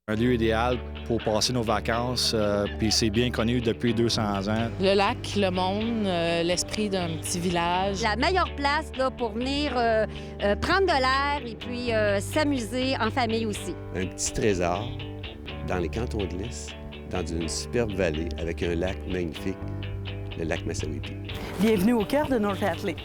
Un lieu idéal pour passer nos vacances, puis c'est bien connu depuis 200 ans. Le lac, le monde, l'esprit d'un petit village. La meilleure place là, pour venir prendre de l'air et puis s'amuser en famille aussi. Un petit trésor dans les cantons de l'Est, dans une superbe vallée avec un lac magnifique, le lac Massawippi. Bienvenue au cœur de North Atlee.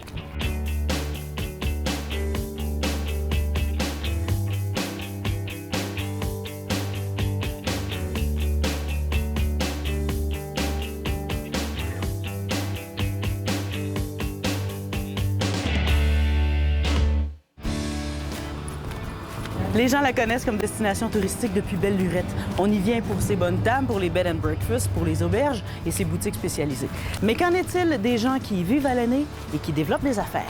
Les gens la connaissent comme destination touristique depuis belle lurette. On y vient pour ses bonnes tables, pour les bed and breakfast, pour les auberges et ses boutiques spécialisées. Mais qu'en est-il des gens qui y vivent à l'année et qui développent des affaires?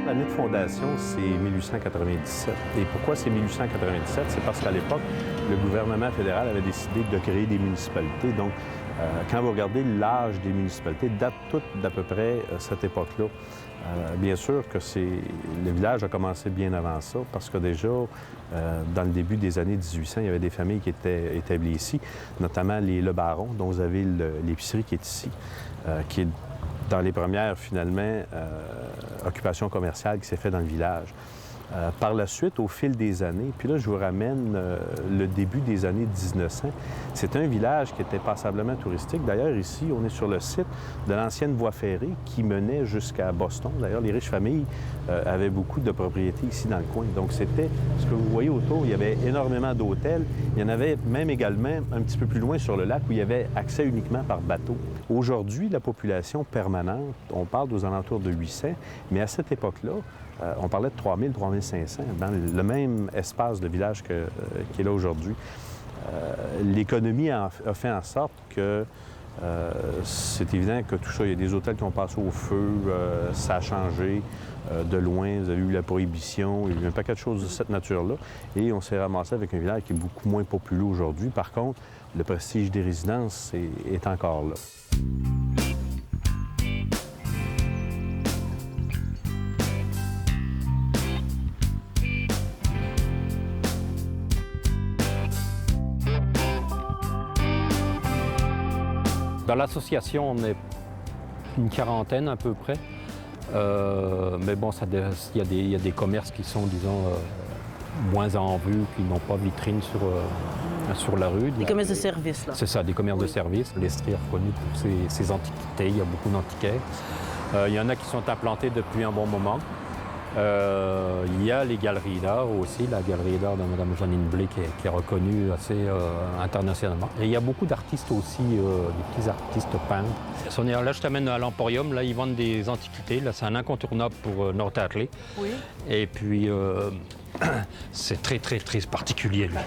L'année de fondation, c'est 1897. Et pourquoi c'est 1897? C'est parce qu'à l'époque, le gouvernement fédéral avait décidé de créer des municipalités. Donc, quand vous regardez l'âge des municipalités, date toute d'à peu près cette époque-là. Bien sûr que le village a commencé bien avant ça, parce que déjà, dans le début des années 1800, il y avait des familles qui étaient établies ici, notamment les Le Baron, dont vous avez l'épicerie qui est ici, qui est dans les premières, finalement, occupations commerciales qui s'est fait dans le village. Par la suite, au fil des années, puis là, je vous ramène le début des années 1900, c'est un village qui était passablement touristique. D'ailleurs, ici, on est sur le site de l'ancienne voie ferrée qui menait jusqu'à Boston. D'ailleurs, les riches familles avaient beaucoup de propriétés ici dans le coin. Donc, c'était ce que vous voyez autour. Il y avait énormément d'hôtels. Il y en avait même également un petit peu plus loin sur le lac où il y avait accès uniquement par bateau. Aujourd'hui, la population permanente, on parle aux alentours de 800, mais à cette époque-là, on parlait de 3000, 3500 dans le même espace de village qui est là aujourd'hui. L'économie a fait en sorte que c'est évident que tout ça, il y a des hôtels qui ont passé au feu, ça a changé de loin, vous avez eu la prohibition, il y a eu un paquet de choses de cette nature-là, et on s'est ramassé avec un village qui est beaucoup moins populeux aujourd'hui. Par contre, le prestige des résidences est encore là. Dans l'association, on est une quarantaine à peu près. Mais bon, il y a des commerces qui sont, disons, moins en vue, qui n'ont pas vitrine sur la rue. Des commerces de services, là. C'est ça, des commerces de services. L'Estrie est reconnu pour ses antiquités. Il y a beaucoup d'antiquaires. Il y en a qui sont implantés depuis un bon moment. Il y a les galeries d'art aussi, la galerie d'art de Mme Janine Blé qui est reconnue assez internationalement. Et il y a beaucoup d'artistes aussi, des petits artistes peintres. Là, je t'amène à l'Emporium, là, ils vendent des antiquités. Là, c'est un incontournable pour North Atlee. Oui. Et puis, c'est très, très, très particulier, lui.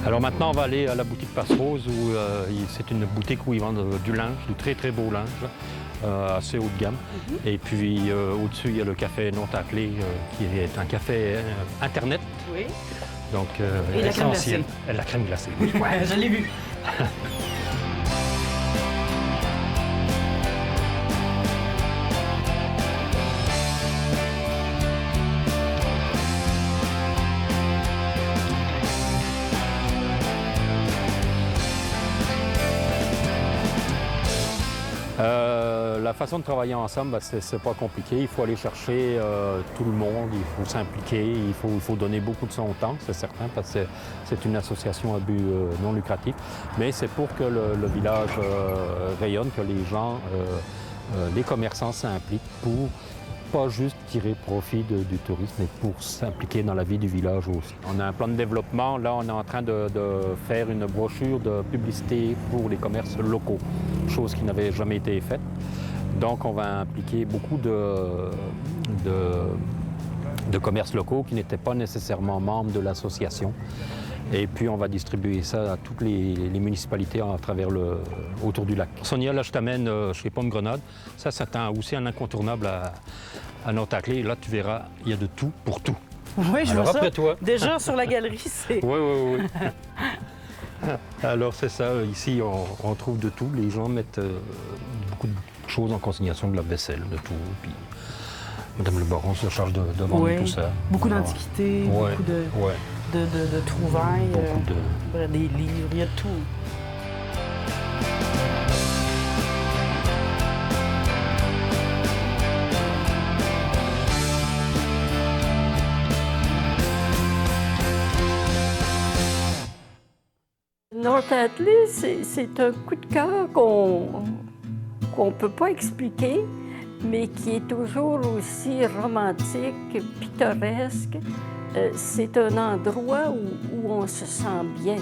Alors maintenant, on va aller à la boutique Passe-Rose, où c'est une boutique où ils vendent du linge, du très très beau linge, assez haut de gamme. Et puis au-dessus, il y a le café North Atlee, qui est un café Internet. Oui. Donc et la crème glacée. La crème glacée, oui. Ouais, je l'ai vu. La façon de travailler ensemble, c'est pas compliqué. Il faut aller chercher tout le monde, il faut s'impliquer, il faut donner beaucoup de son temps, c'est certain, parce que c'est une association à but non lucratif. Mais c'est pour que le village rayonne, que les gens, les commerçants s'impliquent pour pas juste tirer profit du tourisme, mais pour s'impliquer dans la vie du village aussi. On a un plan de développement. Là, on est en train de faire une brochure de publicité pour les commerces locaux, chose qui n'avait jamais été faite. Donc, on va impliquer beaucoup de commerces locaux qui n'étaient pas nécessairement membres de l'association. Et puis, on va distribuer ça à toutes les municipalités à travers autour du lac. Sonia, là, je t'amène chez Pomme Grenade. Ça, c'est aussi un incontournable à North-Ackley. Là, tu verras, il y a de tout pour tout. Oui, je Alors, vois ça. après toi. Déjà, sur la galerie, c'est... Oui. Alors, c'est ça. Ici, on trouve de tout. Les gens mettent beaucoup de choses en consignation, de la vaisselle, de tout. Puis, Madame le baron se charge de vendre tout ça. Beaucoup Alors, d'antiquités, beaucoup de trouvailles, des livres, il y a de tout. North-Ackley, c'est un coup de cœur qu'on ne peut pas expliquer, mais qui est toujours aussi romantique, pittoresque. C'est un endroit où on se sent bien.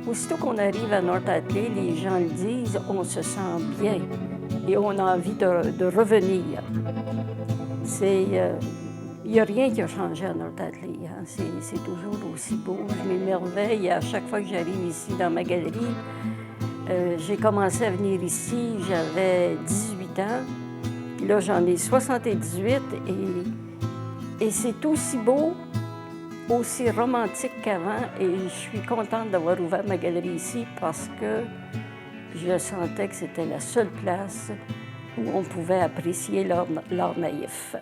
Aussitôt qu'on arrive à North-Ackley, les gens le disent, on se sent bien et on a envie de revenir. Il n'y a rien qui a changé à North-Ackley. Hein. C'est toujours aussi beau. Je m'émerveille à chaque fois que j'arrive ici dans ma galerie. J'ai commencé à venir ici, j'avais 18 ans. Là, j'en ai 78 et c'est aussi beau, aussi romantique qu'avant. Et je suis contente d'avoir ouvert ma galerie ici parce que je sentais que c'était la seule place où on pouvait apprécier l'art naïf.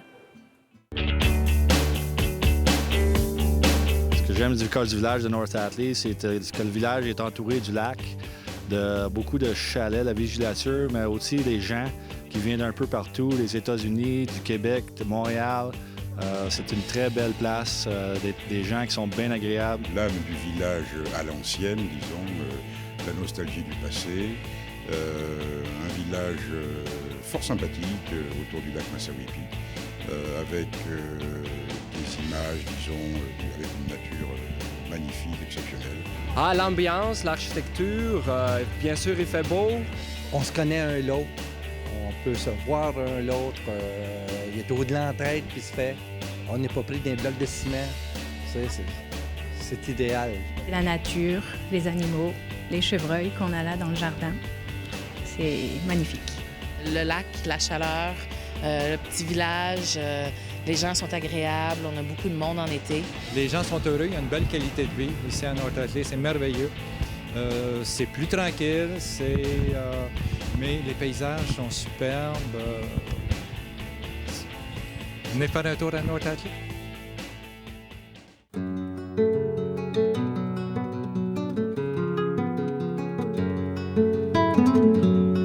Ce que j'aime du col du village de North-Ackley, c'est que le village est entouré du lac, de beaucoup de chalets, la villégiature, mais aussi des gens qui viennent d'un peu partout, des États-Unis, du Québec, de Montréal. C'est une très belle place, des gens qui sont bien agréables. L'âme du village à l'ancienne, disons, la nostalgie du passé, un village fort sympathique autour du lac Massawippi, avec des images, disons, avec une nature magnifique, exceptionnelle. Ah, l'ambiance, l'architecture, bien sûr, il fait beau. On se connaît un l'autre. On peut se voir un l'autre. Il y a toujours de l'entraide qui se fait. On n'est pas pris d'un bloc de ciment. C'est idéal. La nature, les animaux, les chevreuils qu'on a là dans le jardin, c'est magnifique. Le lac, la chaleur, le petit village, les gens sont agréables, on a beaucoup de monde en été. Les gens sont heureux, il y a une belle qualité de vie ici à North-Ackley, c'est merveilleux. C'est plus tranquille, mais les paysages sont superbes. Venez faire un tour à North-Ackley.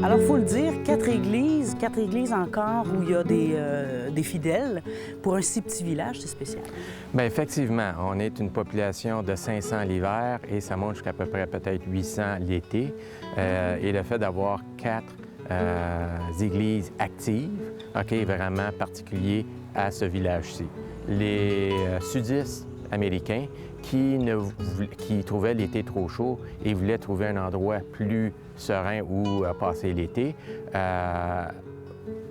Alors, il faut le dire, 4 églises encore où il y a des fidèles. Pour un si petit village, c'est spécial. Bien, effectivement, on est une population de 500 l'hiver et ça monte jusqu'à peu près peut-être 800 l'été. Et le fait d'avoir 4 églises actives, est vraiment particulier à ce village-ci. Les sudistes américains qui trouvaient l'été trop chaud et voulaient trouver un endroit plus serein où passer l'été,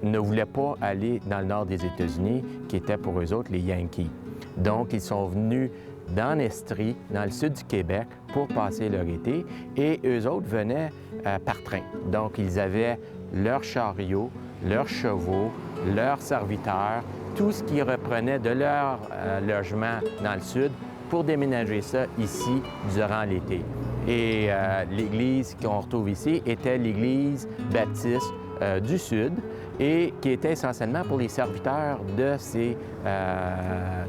ne voulaient pas aller dans le nord des États-Unis, qui était pour eux autres les Yankees. Donc, ils sont venus dans l'Estrie, dans le sud du Québec, pour passer leur été, et eux autres venaient par train. Donc, ils avaient leurs chariots, leurs chevaux, leurs serviteurs, tout ce qu'ils reprenaient de leur logement dans le sud pour déménager ça ici durant l'été. Et l'église qu'on retrouve ici était l'église baptiste du Sud et qui était essentiellement pour les serviteurs de ces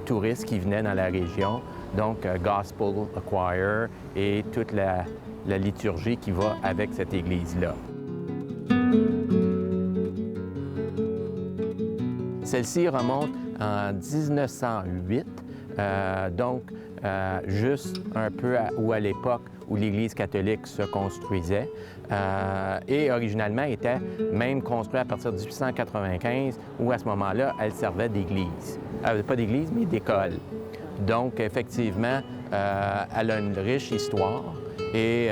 touristes qui venaient dans la région, donc Gospel Choir et toute la liturgie qui va avec cette église-là. Celle-ci remonte en 1908, juste un peu à l'époque où l'Église catholique se construisait et originalement était même construite à partir de 1895 où à ce moment-là, elle servait d'église. Pas d'église, mais d'école. Donc effectivement, elle a une riche histoire. Et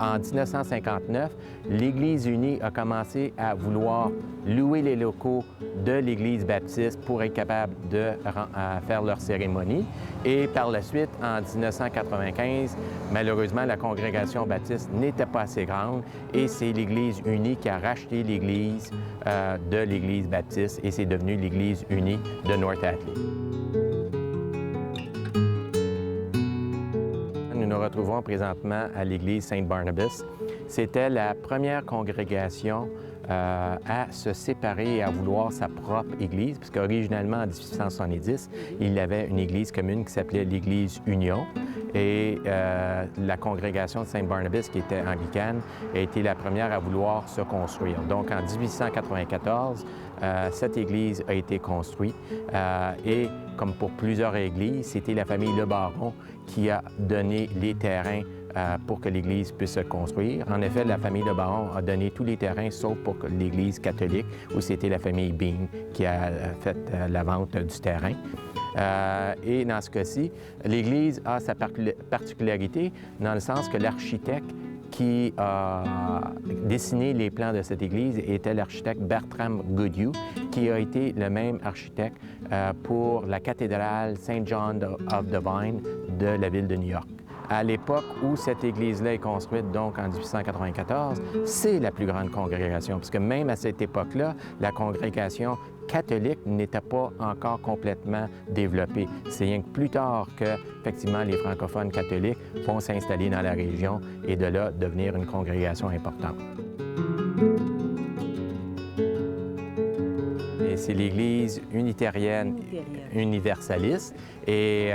en 1959, l'Église unie a commencé à vouloir louer les locaux de l'Église baptiste pour être capable de faire leur cérémonie. Et par la suite, en 1995, malheureusement, la congrégation baptiste n'était pas assez grande et c'est l'Église unie qui a racheté l'Église de l'Église baptiste et c'est devenu l'Église unie de North Atlee. Nous nous retrouvons présentement à l'église Saint-Barnabas. C'était la première congrégation à se séparer et à vouloir sa propre église, puisque originalement, en 1870, il y avait une église commune qui s'appelait l'église Union. Et la congrégation de Saint-Barnabas, qui était anglicane, a été la première à vouloir se construire. Donc, en 1894, cette église a été construite et, comme pour plusieurs églises, c'était la famille Le Baron qui a donné les terrains pour que l'Église puisse se construire. En effet, la famille Le Baron a donné tous les terrains, sauf pour l'Église catholique, où c'était la famille Bean qui a fait la vente du terrain. Et dans ce cas-ci, l'Église a sa particularité dans le sens que l'architecte qui a dessiné les plans de cette église était l'architecte Bertram Goodhue, qui a été le même architecte pour la cathédrale Saint John of the Vine de la ville de New York. À l'époque où cette église-là est construite, donc en 1894, c'est la plus grande congrégation, parce que même à cette époque-là, la congrégation catholique n'était pas encore complètement développée. C'est rien que plus tard que, effectivement, les francophones catholiques vont s'installer dans la région et de là devenir une congrégation importante. C'est l'Église unitarienne universaliste et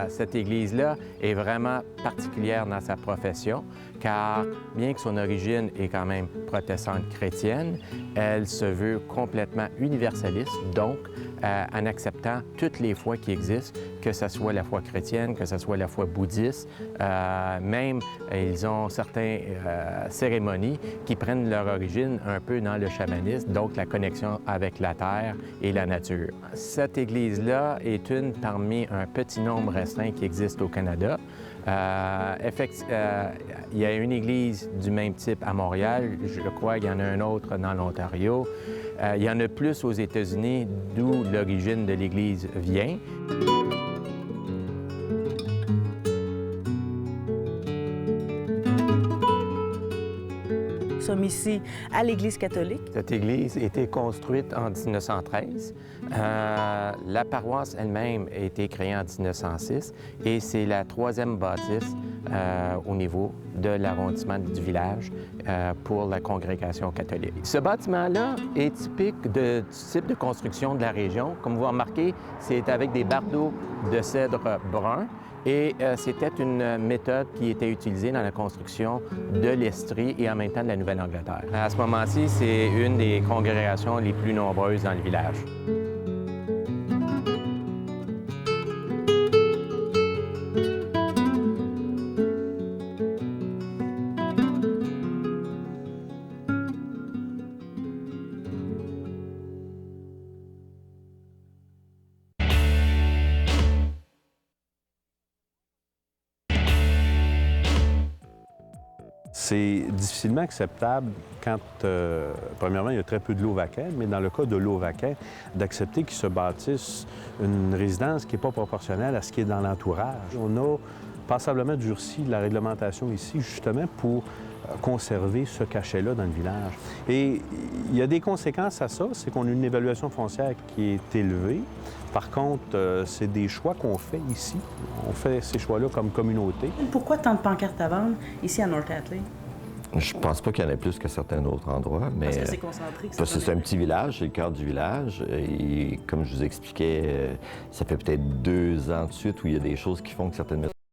cette Église-là est vraiment particulière dans sa profession car bien que son origine est quand même protestante chrétienne, elle se veut complètement universaliste, donc en acceptant toutes les foi qui existent, que ce soit la foi chrétienne, que ce soit la foi bouddhiste. Même, ils ont certaines cérémonies qui prennent leur origine un peu dans le chamanisme, donc la connexion avec la terre et la nature. Cette église-là est une parmi un petit nombre restreint qui existe au Canada. Il y a une église du même type à Montréal, je crois qu'il y en a un autre dans l'Ontario. Il y en a plus aux États-Unis, d'où l'origine de l'Église vient. Nous sommes ici à l'Église catholique. Cette église a été construite en 1913. La paroisse elle-même a été créée en 1906 et c'est la troisième bâtisse au niveau de l'arrondissement du village pour la congrégation catholique. Ce bâtiment-là est typique du type de construction de la région. Comme vous remarquez, c'est avec des bardeaux de cèdre brun. Et c'était une méthode qui était utilisée dans la construction de l'Estrie et en même temps de la Nouvelle-Angleterre. À ce moment-ci, c'est une des congrégations les plus nombreuses dans le village. C'est difficilement acceptable quand, premièrement, il y a très peu de Lovaquais, mais dans le cas de Lovaquais, d'accepter qu'ils se bâtissent une résidence qui n'est pas proportionnelle à ce qui est dans l'entourage. On a passablement durci la réglementation ici, justement, pour conserver ce cachet-là dans le village. Et il y a des conséquences à ça, c'est qu'on a une évaluation foncière qui est élevée. Par contre, c'est des choix qu'on fait ici. On fait ces choix-là comme communauté. Pourquoi tant de pancartes à vendre ici à North Atlee? Je pense pas qu'il y en ait plus qu'à certains autres endroits, mais... Parce que c'est concentré. Parce que c'est un petit village, c'est le cœur du village. Et comme je vous expliquais, ça fait peut-être 2 ans de suite où il y a des choses qui font que certaines...